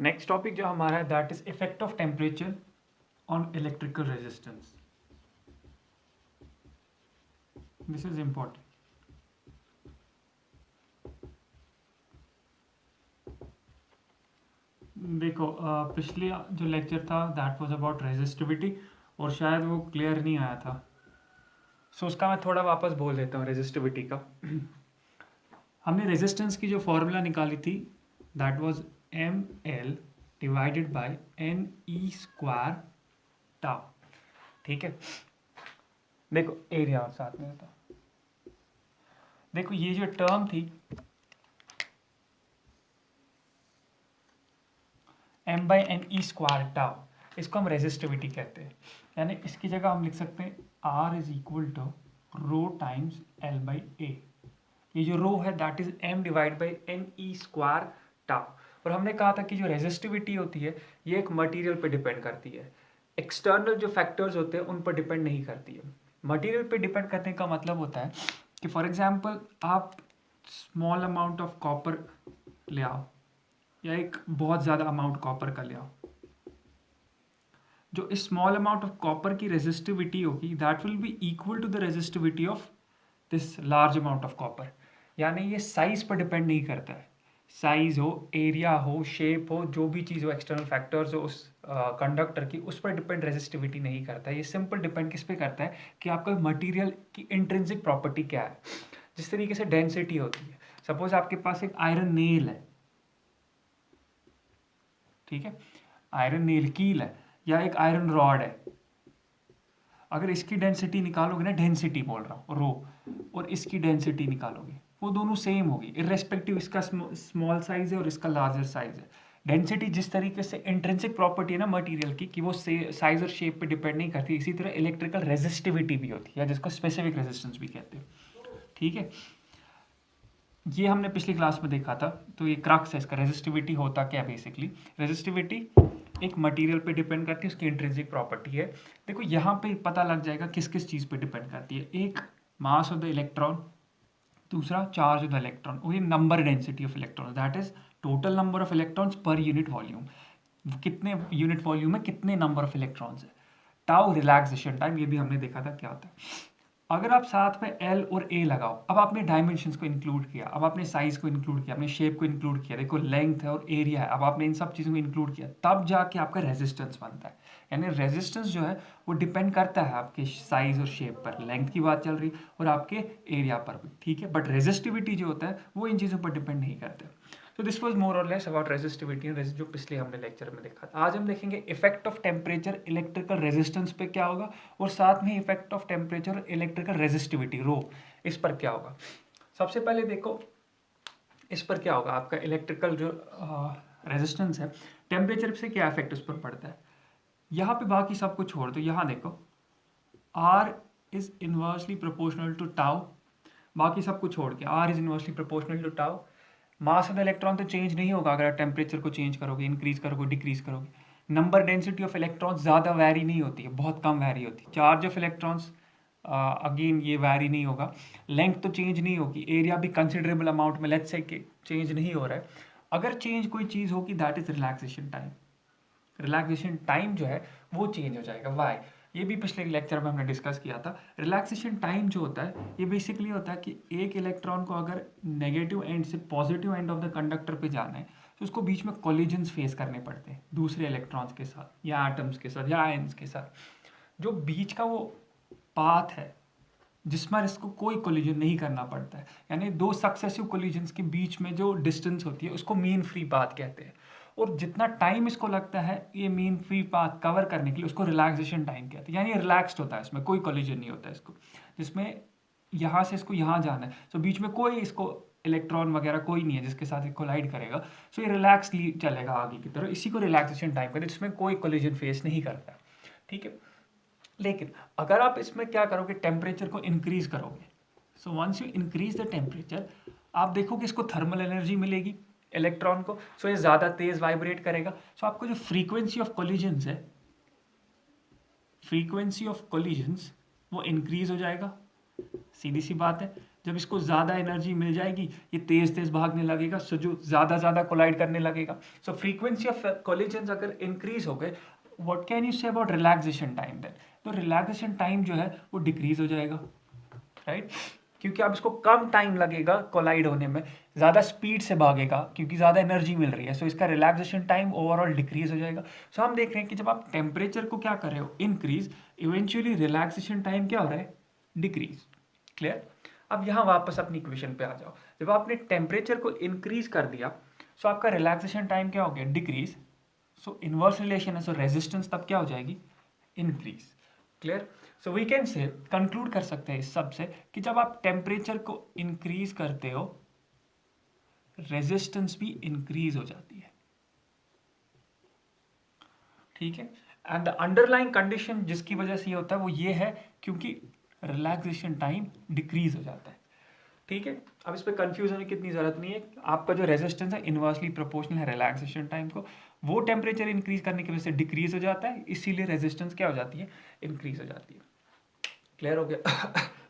Next topic जो हमारा है that is effect of temperature on electrical resistance. This is important. देखो पिछले जो लेक्चर था दैट वाज अबाउट रेजिस्टिविटी और शायद वो क्लियर नहीं आया था, सो उसका मैं थोड़ा वापस बोल देता हूँ रेजिस्टिविटी का. हमने रेजिस्टेंस की जो फॉर्मूला निकाली थी that was M L divided by N E square tau. ठीक है, देखो एरिया और साथ में होता, देखो ये जो टर्म थी M by N E square tau, इसको हम रेजिस्टिविटी कहते हैं. यानी इसकी जगह हम लिख सकते हैं R is equal to rho times L by A. ये जो रो है that is m divide by N E square tau. और हमने कहा था कि जो रेजिस्टिविटी होती है ये एक मटेरियल पे डिपेंड करती है, एक्सटर्नल जो फैक्टर्स होते हैं उन पर डिपेंड नहीं करती है. मटेरियल पे डिपेंड करने का मतलब होता है कि फॉर एग्जांपल आप स्मॉल अमाउंट ऑफ कॉपर ले आओ या एक बहुत ज़्यादा अमाउंट कॉपर का ले आओ, जो इस स्मॉल अमाउंट ऑफ कॉपर की रेजिस्टिविटी होगी that will be equal to the resistivity of this large amount of copper. यानी ये साइज पर डिपेंड नहीं करता है, साइज हो, एरिया हो, शेप हो, जो भी चीज़ हो, एक्सटर्नल फैक्टर्स हो उस कंडक्टर की, उस पर डिपेंड रेजिस्टिविटी नहीं करता है. ये सिंपल डिपेंड किस पे करता है कि आपका मटेरियल की इंट्रिंसिक प्रॉपर्टी क्या है. जिस तरीके से डेंसिटी होती है, सपोज आपके पास एक आयरन नेल है, ठीक है, आयरन नेल कील है या एक आयरन रॉड है. अगर इसकी डेंसिटी निकालोगे ना, डेंसिटी बोल रहा हूँ रो, और इसकी डेंसिटी निकालोगे वो दोनों सेम होगी इर्रेस्पेक्टिव इसका स्मॉल साइज है और इसका लार्जर साइज है. डेंसिटी जिस तरीके से इंट्रिंसिक प्रॉपर्टी है ना मटेरियल की कि वो साइज और शेप पे डिपेंड नहीं करती, इसी तरह इलेक्ट्रिकल रेजिस्टिविटी भी होती है जिसको स्पेसिफिक रेजिस्टेंस भी कहते हैं. ठीक है, ये हमने पिछली क्लास में देखा था. तो ये क्रक्स है इसका, रेजिस्टिविटी होता क्या बेसिकली. रेजिस्टिविटी एक मटेरियल पे डिपेंड करती है, उसकी इंट्रिंसिक प्रॉपर्टी है. देखो यहाँ पे पता लग जाएगा किस किस चीज़ पे डिपेंड करती है. एक मास ऑफ द इलेक्ट्रॉन, दूसरा चार्ज ऑफ द इलेक्ट्रॉन, और ये number density of electron that is total number of electrons per unit volume. कितने यूनिट वॉल्यूम में कितने नंबर ऑफ इलेक्ट्रॉन्स है. टाउ रिलैक्सेशन टाइम, ये भी हमने देखा था क्या होता है. अगर आप साथ में एल और ए लगाओ, अब आपने डायमेंशंस को इंक्लूड किया, अब आपने साइज को इंक्लूड किया, आपने शेप को इंक्लूड किया, देखो लेंथ है और एरिया है, अब आपने इन सब चीज़ों को इंक्लूड किया, तब जाके आपका रेजिस्टेंस बनता है. यानी रेजिस्टेंस जो है वो डिपेंड करता है आपके साइज और शेप पर, लेंथ की बात चल रही और आपके एरिया पर भी. ठीक है, बट रेजिस्टिविटी जो होता है वो इन चीज़ों पर डिपेंड नहीं करता. तो दिस वाज मोर और लेस अबाउट रेजिस्टिविटी, जो पिछले हमने लेक्चर में देखा था. आज हम देखेंगे effect of temperature electrical resistance पे क्या होगा, और साथ में effect of temperature electrical resistivity rho, इस पर क्या होगा. सबसे पहले देखो इस पर क्या होगा, आपका इलेक्ट्रिकल जो रेजिस्टेंस है, टेम्परेचर से क्या इफेक्ट उस पर पड़ता है. यहाँ पे बाकी सब कुछ छोड़ दो, यहाँ देखो R is inversely proportional to tau, बाकी सब कुछ छोड़ के R is inversely proportional to tau. Mass of the electron तो चेंज नहीं होगा अगर आप टेम्परेचर को चेंज करोगे, इंक्रीज करोगे, डिक्रीज करोगे. नंबर डेंसिटी ऑफ इलेक्ट्रॉन्स ज़्यादा वैरी नहीं होती है, बहुत कम वैरी होती है. चार्ज ऑफ इलेक्ट्रॉन्स अगेन ये वैरी नहीं होगा. लेंथ तो चेंज नहीं होगी, एरिया भी कंसिडरेबल अमाउंट में लेट्स से चेंज नहीं हो रहा है. अगर चेंज कोई चीज़ होगी that is relaxation time. Relaxation time जो है वो चेंज हो जाएगा. वाई, ये भी पिछले लेक्चर में हमने डिस्कस किया था. रिलैक्सेशन टाइम जो होता है ये बेसिकली होता है कि एक इलेक्ट्रॉन को अगर नेगेटिव एंड से positive end of the conductor पे जाना है तो उसको बीच में कोलिजन्स फेस करने पड़ते हैं दूसरे इलेक्ट्रॉन्स के साथ या एटम्स के साथ या आयन्स के साथ. जो बीच का वो पाथ है जिसमें इसको कोई कोलिजन नहीं करना पड़ता है, यानी दो सक्सेसिव कोलिजन्स के बीच में जो डिस्टेंस होती है उसको मीन फ्री पाथ कहते हैं. और जितना टाइम इसको लगता है ये मीन फ्री पाथ कवर करने के लिए उसको रिलैक्सेशन टाइम कहते हैं. यानी रिलैक्स्ड होता है, इसमें कोई कोलिजन नहीं होता है इसको, जिसमें यहाँ से इसको यहाँ जाना है तो बीच में कोई इसको इलेक्ट्रॉन वगैरह कोई नहीं है जिसके साथ ये कोलाइड करेगा. सो ये रिलैक्सली चलेगा आगे की तरफ, इसी को रिलैक्सेशन टाइम कहते हैं, जिसमें कोई कोलिजन फेस नहीं करता. ठीक है, लेकिन अगर आप इसमें क्या करोगे, टेम्परेचर को इंक्रीज करोगे, so once you increase the temperature आप देखोगे इसको थर्मल एनर्जी मिलेगी इलेक्ट्रॉन को. सो ये ज़्यादा तेज वाइब्रेट करेगा. सो आपको जो फ्रीक्वेंसी ऑफ कोलिजन्स है, फ्रीक्वेंसी ऑफ कोलिजन्स वो इंक्रीज हो जाएगा. सीधी सी बात है, जब इसको ज़्यादा एनर्जी मिल जाएगी ये तेज़ तेज़ भागने लगेगा, सो जो ज़्यादा कोलाइड करने लगेगा। सो फ्रीक्वेंसी ऑफ कोलिजन्स अगर इंक्रीज हो गए, what can you say about relaxation time then? तो रिलैक्सेशन टाइम जो है वो डिक्रीज हो जाएगा, राइट? क्योंकि अब इसको कम टाइम लगेगा कोलाइड होने में, ज़्यादा स्पीड से भागेगा क्योंकि ज़्यादा एनर्जी मिल रही है, सो इसका रिलैक्सेशन टाइम ओवरऑल डिक्रीज हो जाएगा। सो हम देख रहे हैं कि जब आप टेम्परेचर को क्या कर रहे हो, इंक्रीज, इवेंचुअली रिलैक्सेशन टाइम क्या हो रहा है, डिक्रीज। क्लियर? अब यहाँ वापस अपनी इक्वेशन पे आ जाओ। जब आपने टेम्परेचर को इंक्रीज कर दिया, सो आपका रिलैक्सेशन टाइम क्या हो गया, डिक्रीज। सो इनवर्स रिलेशन है, सो रेजिस्टेंस तब क्या हो जाएगी, increase. Clear? So we can say conclude कर सकते हैं इस सब से कि जब आप टेम्परेचर को इंक्रीज करते हो, रेजिस्टेंस भी इंक्रीज हो जाती है। ठीक है? एंड द अंडरलाइंग कंडीशन जिसकी वजह से ये होता है वो ये है क्योंकि रिलैक्सेशन टाइम डिक्रीज हो जाता है। ठीक है? अब इस पर कंफ्यूज होने की इतनी जरूरत नहीं है। आपका जो रेजिस्टेंस है इनवर्सली प्रोपोर्शनल है रिलैक्सेशन टाइम को, वो टेम्परेचर इंक्रीज करने की वजह से डिक्रीज हो जाता है, इसीलिए रेजिस्टेंस क्या हो जाती है, इंक्रीज हो जाती है। क्लियर हो गया?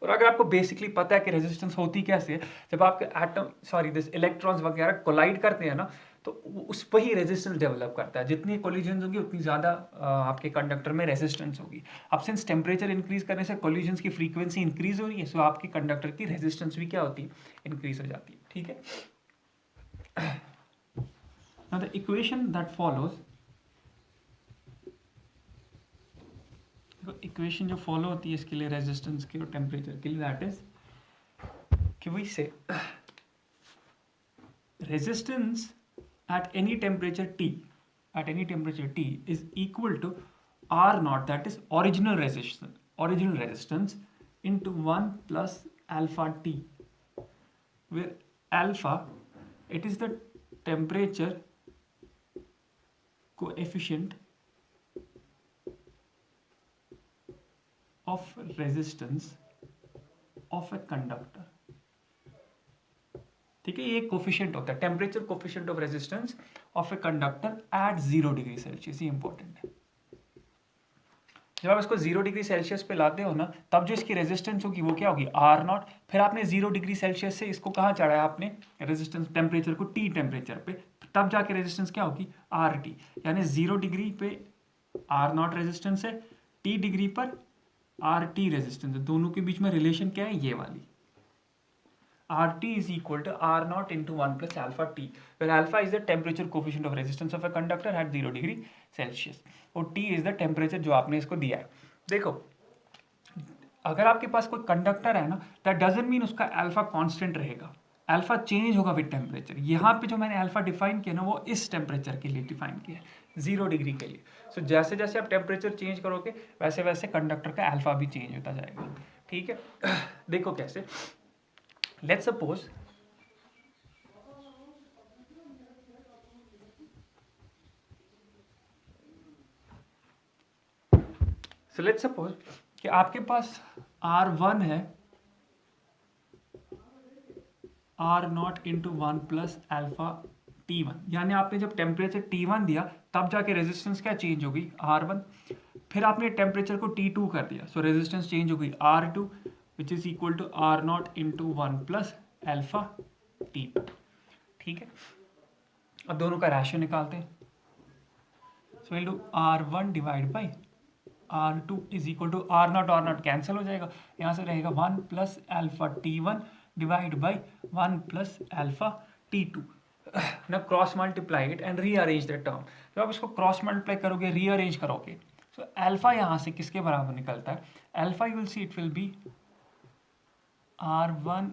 और अगर आपको बेसिकली पता है कि रेजिस्टेंस होती कैसे है, जब आपके दिस इलेक्ट्रॉन्स वगैरह कोलाइड करते हैं ना, तो उस पर ही रेजिस्टेंस डेवलप करता है। जितनी कोलिजन्स होंगी उतनी ज़्यादा आपके कंडक्टर में रेजिस्टेंस होगी। अब सिंस टेम्परेचर इंक्रीज करने से कोलिजन्स की फ्रीक्वेंसी इंक्रीज हो रही है, सो आपके कंडक्टर की रेजिस्टेंस भी क्या होती है, इंक्रीज हो जाती है। ठीक है? Now the equation that follows, equation जो फॉलो होती है इसके लिए रेजिस्टेंस के और टेम्परेचर के लिए, दैट इज कि वी से resistance at any temperature T, is equal to R naught, that is original resistance into 1 plus alpha T, where alpha, it is the temperature coefficient of resistance of a conductor। ठीक है? ये coefficient होता है, temperature coefficient of resistance of a conductor at 0 degree Celsius. ये important है। जब आप इसको 0 डिग्री सेल्सियस पे लाते हो ना, तब जो इसकी रेजिस्टेंस होगी वो क्या होगी, आर नॉट। फिर आपने 0 डिग्री सेल्सियस से इसको कहाँ चढ़ाया आपने, रेजिस्टेंस टेम्परेचर को टी टेम्परेचर पे, तब जाके रेजिस्टेंस क्या होगी, आर टी। यानी 0 डिग्री पे आर नॉट रेजिस्टेंस है, टी डिग्री पर आर टी रेजिस्टेंस है। दोनों के बीच में रिलेशन क्या है, ये वाली, RT is equal to R naught into 1 plus alpha T, where alpha is the temperature coefficient of resistance of a conductor at 0 degree Celsius और T is the temperature जो आपने इसको दिया है। देखो, अगर आपके पास कोई कंडक्टर है ना, that doesn't mean उसका अल्फा कांस्टेंट रहेगा, अल्फा चेंज होगा विद टेम्परेचर। यहाँ पे जो मैंने अल्फा डिफाइन किया ना, वो इस टेम्परेचर के लिए डिफाइन किया है, 0 डिग्री के लिए। सो जैसे जैसे आप टेम्परेचर चेंज करोगे वैसे वैसे कंडक्टर का अल्फा भी चेंज होता जाएगा। ठीक है? देखो कैसे, let's suppose कि आपके पास R1 है, R not into 1 plus alpha T1, यानी आपने जब टेम्परेचर T1 दिया तब जाके रेजिस्टेंस क्या चेंज होगी, R1। फिर आपने टेम्परेचर को T2 कर दिया, सो रेजिस्टेंस चेंज होगी R2, which is equal to R not into 1 plus alpha T2। ठीक है? अब दोनों का रेशियो निकालते हैं। So will do R1 divide by R2 is equal to R not cancel हो जाएगा, यहाँ से रहेगा 1 plus alpha T1 divide by 1 plus alpha T2। ना cross multiply it and rearrange the term. जब आप इसको क्रॉस मल्टीप्लाई करोगे, रीअरेंज करोगे, सो अल्फा यहाँ से किसके बराबर निकलता है, alpha u will see it will be R1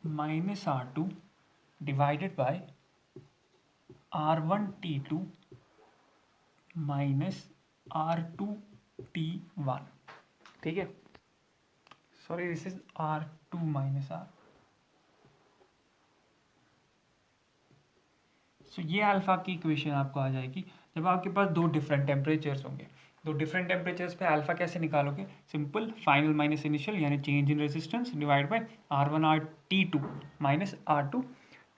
minus R2 divided by R1 T2 minus R2 T1। ठीक है? Sorry, this is R2 minus R। सो ये अल्फा की इक्वेशन आपको आ जाएगी जब आपके पास दो डिफरेंट टेम्परेचर्स होंगे। दो डिफरेंट टेम्परेचर्स पे अल्फा कैसे निकालोगे, सिंपल, फाइनल माइनस इनिशियल यानी change in resistance divide by R1 T2 minus R2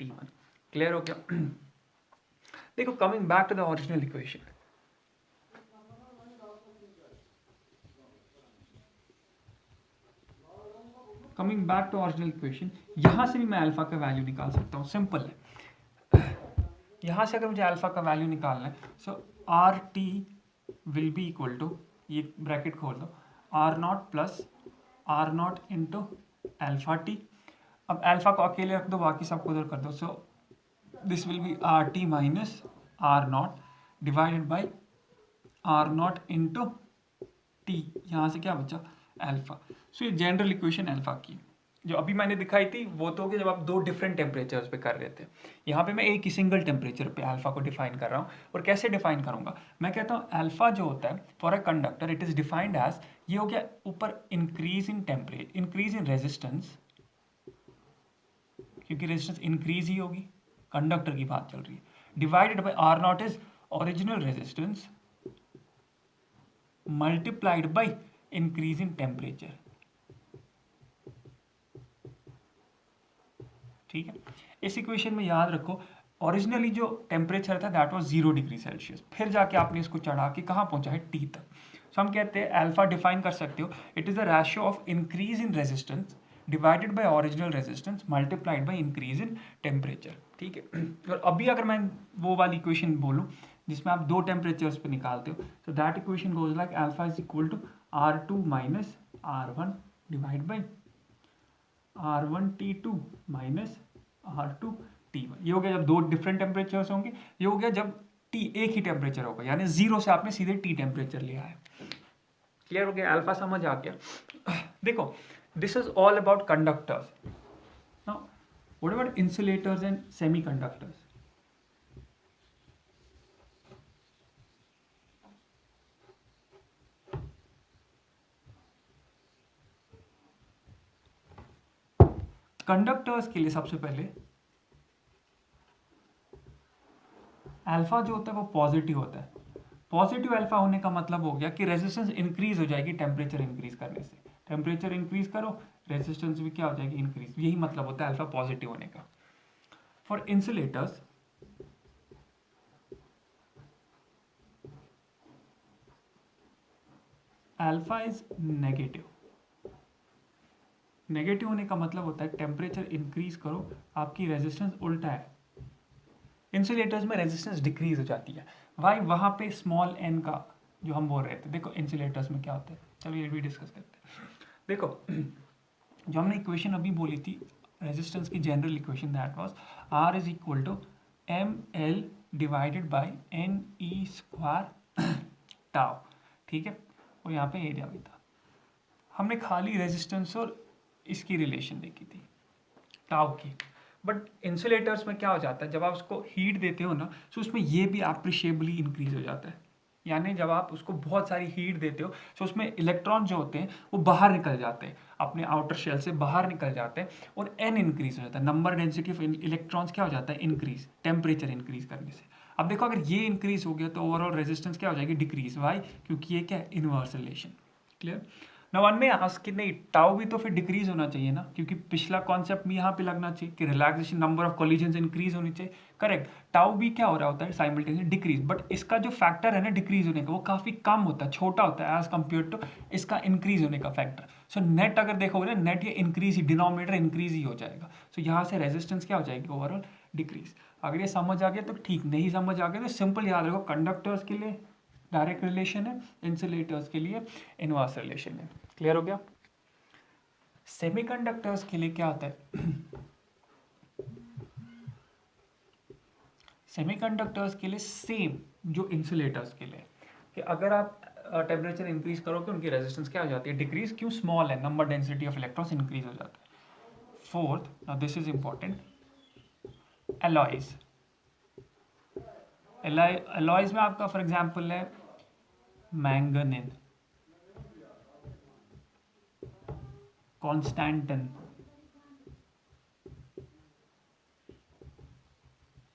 T1। Clear हो गया? देखो, coming back to the original equation, coming back to original equation, यहाँ से भी मैं अल्फा का वैल्यू निकाल सकता हूँ, सिंपल है। यहाँ से अगर मुझे अल्फा का वैल्यू निकालना है, so R T will be equal to, ये ब्रैकेट खोल दो, R naught plus R naught into alpha T. अब अल्फा को अकेले रख दो, बाकी सबको उधर कर दो, so this will be R T minus R naught divided by R naught into T, यहाँ से क्या बचा अल्फा। सो ये जनरल इक्वेशन अल्फा की जो अभी मैंने दिखाई थी वो तो कि जब आप दो डिफरेंट टेम्परेचर्स पे कर रहे थे, यहाँ पे मैं एक ही सिंगल टेम्परेचर पे अल्फा को डिफाइन कर रहा हूँ। और कैसे डिफाइन करूँगा, मैं कहता हूँ अल्फा जो होता है for a conductor it is defined as, ये हो गया ऊपर increase in temperature, increase in resistance, क्योंकि रेजिस्टेंस इंक्रीज ही होगी, कंडक्टर की बात चल रही है, divided by R not is original resistance multiplied by increase in temperature. ठीक है, इस इक्वेशन में याद रखो ओरिजिनली जो टेम्परेचर था दैट वाज 0 डिग्री सेल्सियस, फिर जाके आपने इसको चढ़ा के कहाँ पहुंचा है टी तक। सो हम कहते हैं अल्फा डिफाइन कर सकते हो, it is the ratio of increase in resistance divided by original resistance multiplied by increase in temperature. ठीक है, और अभी अगर मैं वो वाली इक्वेशन बोलूँ जिसमें आप दो टेम्परेचर्स पे निकालते हो, तो that equation goes like alpha is equal to R2 minus R1 divide by R1 T2 minus R2 T1। ये हो गया जब दो डिफरेंट टेम्परेचर्स होंगे, ये हो गया जब T एक ही टेम्परेचर होगा, यानी 0 से आपने सीधे T टेम्परेचर लिया है। क्लियर हो गया, अल्फा समझ आ गया। देखो this is all about conductors. Now what about insulators and semiconductors? Conductors के लिए सबसे पहले अल्फा जो होता है वो पॉजिटिव होता है। पॉजिटिव अल्फा होने का मतलब हो गया कि रेजिस्टेंस इंक्रीज हो जाएगी टेम्परेचर इंक्रीज करने से। टेम्परेचर इंक्रीज करो, रेजिस्टेंस भी क्या हो जाएगी इंक्रीज, यही मतलब होता है अल्फा पॉजिटिव होने का। For insulators alpha is negative. Negative होने का मतलब होता है टेम्परेचर इंक्रीज करो, आपकी रेजिस्टेंस उल्टा है, इंसुलेटर्स में रेजिस्टेंस डिक्रीज हो जाती है। वाई, वहाँ पे स्मॉल एन का जो हम बोल रहे थे, देखो इंसुलेटर्स में क्या होता है, चलो ये भी डिस्कस करते हैं। देखो जो हमने इक्वेशन अभी बोली थी रेजिस्टेंस की, general equation that was R is equal to M L divided by N E square tau. ठीक है, और यहाँ पे एरिया भी था। हमने खाली रेजिस्टेंस और इसकी रिलेशन देखी थी टाउ की, बट इंसुलेटर्स में क्या हो जाता है जब आप उसको हीट देते हो ना, तो उसमें ये भी अप्रिशिएबली इंक्रीज हो जाता है। यानी जब आप उसको बहुत सारी हीट देते हो तो उसमें इलेक्ट्रॉन जो होते हैं वो बाहर निकल जाते हैं, अपने आउटर शेल से बाहर निकल जाते हैं, और एन इंक्रीज हो जाता है, नंबर डेंसिटी ऑफ इलेक्ट्रॉन्स क्या हो जाता है इंक्रीज, टेम्परेचर इंक्रीज करने से। अब देखो अगर ये इंक्रीज हो गया तो ओवरऑल रेजिस्टेंस क्या हो जाएगी डिक्रीज। वाई, क्योंकि ये क्या है inverse relation. Clear. Now one में आस्क कि नहीं टाउ भी तो फिर डिक्रीज होना चाहिए ना, क्योंकि पिछला कॉन्सेप्ट भी यहाँ पे लगना चाहिए कि relaxation number of collisions increase होनी चाहिए। करेक्ट, टाउ भी क्या हो रहा होता है साइमल्टेनियसली डिक्रीज, बट इसका जो फैक्टर है ना डिक्रीज होने का वो काफी कम होता है, छोटा होता है एज कम्पेयर टू इसका इंक्रीज होने का फैक्टर। सो नेट अगर देखोगे ना, नेट ये इंक्रीज ही, डिनोमिनेटर इंक्रीज ही हो जाएगा। सो यहाँ से रेजिस्टेंस क्या हो जाएगी ओवरऑल डिक्रीज। अगर ये समझ आ गया तो ठीक, नहीं समझ आ गया तो सिंपल याद रखो कंडक्टर्स के लिए डायरेक्ट रिलेशन है, इंसुलेटर्स के लिए इनवर्स रिलेशन है। क्लियर हो गया। सेमीकंडक्टर्स के लिए क्या होता है सेमीकंडक्टर्स के लिए सेम जो इंसुलेटर्स के लिए, कि अगर आप टेम्परेचर इंक्रीज करोगे उनकी रेजिस्टेंस क्या हो जाती है डिक्रीज, क्यों स्मॉल है, number density of electrons increase हो जाता है। Fourth, now this is important, alloys. Alloys में आपका फॉर एग्जांपल है मैंगनीज, कॉन्स्टेंटन,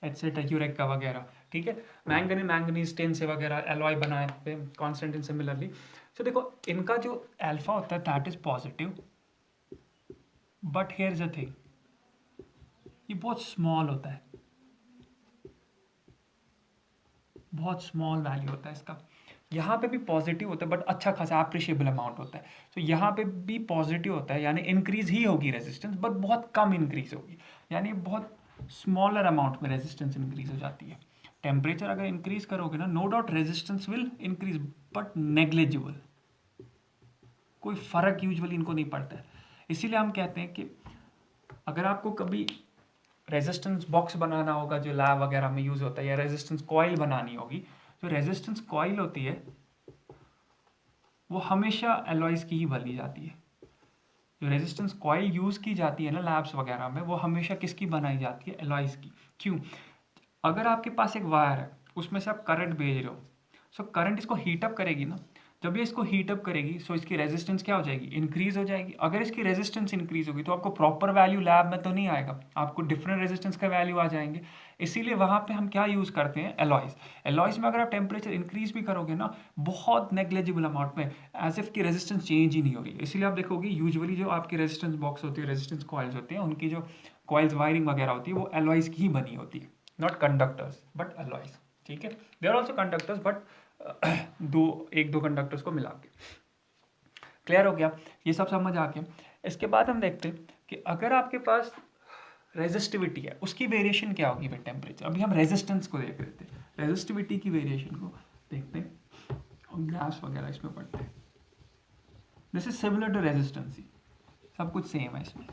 एटसेट्रा, यूरेका वगैरह। ठीक है, मैंगनीज, मैंगनीज टेन से वगैरह एलॉय बनाए थे, कॉन्स्टेंटिन सिमिलरली। सो देखो इनका जो अल्फा होता है that is positive, but here is a thing, ये बहुत स्मॉल होता है, बहुत स्मॉल वैल्यू होता है इसका। यहाँ पे भी पॉजिटिव होता है बट अच्छा खासा अप्रिशिएबल अमाउंट होता है। तो यहाँ पे भी पॉजिटिव होता है, यानी इंक्रीज ही होगी रेजिस्टेंस बट बहुत कम इंक्रीज होगी, यानी बहुत स्मॉलर अमाउंट में रेजिस्टेंस इंक्रीज हो जाती है। टेम्परेचर अगर इंक्रीज करोगे ना, no doubt resistance will increase but negligible, कोई फर्क यूजुअली इनको नहीं पड़ता है। इसीलिए हम कहते हैं कि अगर आपको कभी रेजिस्टेंस बॉक्स बनाना होगा जो लैब वगैरह में यूज होता है, या रेजिस्टेंस कॉइल बनानी होगी, जो रेजिस्टेंस कॉइल होती है वो हमेशा एलॉयज की ही बनी जाती है। जो रेजिस्टेंस कॉइल यूज की जाती है ना लैब्स वगैरह में, वो हमेशा किसकी बनाई जाती है? एलॉयज की। क्यों? अगर आपके पास एक वायर है, उसमें से आप करंट भेज रहे हो, सो करंट इसको हीटअप करेगी ना, जब ये इसको हीटअप करेगी सो इसकी रेजिस्टेंस क्या हो जाएगी? इंक्रीज हो जाएगी। अगर इसकी रेजिस्टेंस इंक्रीज होगी तो आपको प्रॉपर वैल्यू लैब में तो नहीं आएगा, आपको डिफरेंट रेजिस्टेंस का वैल्यू आ जाएंगे। इसीलिए वहां पे हम क्या यूज करते हैं? एलॉयज। एलॉयज में अगर आप टेम्परेचर इंक्रीज भी करोगे ना, बहुत नेग्लेजिबल अमाउंट में, एज इफ की रेजिस्टेंस चेंज ही नहीं हो रही है। इसीलिए आप देखोगे यूजुअली जो आपकी रेजिस्टेंस बॉक्स होती है, रेजिस्टेंस कॉइल्स होती हैं, उनकी जो कॉइल्स वायरिंग वगैरह होती है वो एलॉयज की ही बनी होती है, नॉट कंडक्टर्स बट alloys। ठीक है, they are also conductors but एक दो कंडक्टर्स को मिला के। क्लियर हो गया? ये सब समझ आ गया। इसके बाद हम देखते हैं कि अगर आपके पास रेजिस्टिविटी है, उसकी वेरिएशन क्या होगी विद टेम्परेचर। अभी हम रेजिस्टेंस को देख रहे थे, रेजिस्टिविटी की वेरिएशन को देखते हैं और ग्राफ्स वगैरह इसमें पढ़ते हैं। This is similar to resistance ही, सब कुछ सेम है इसमें।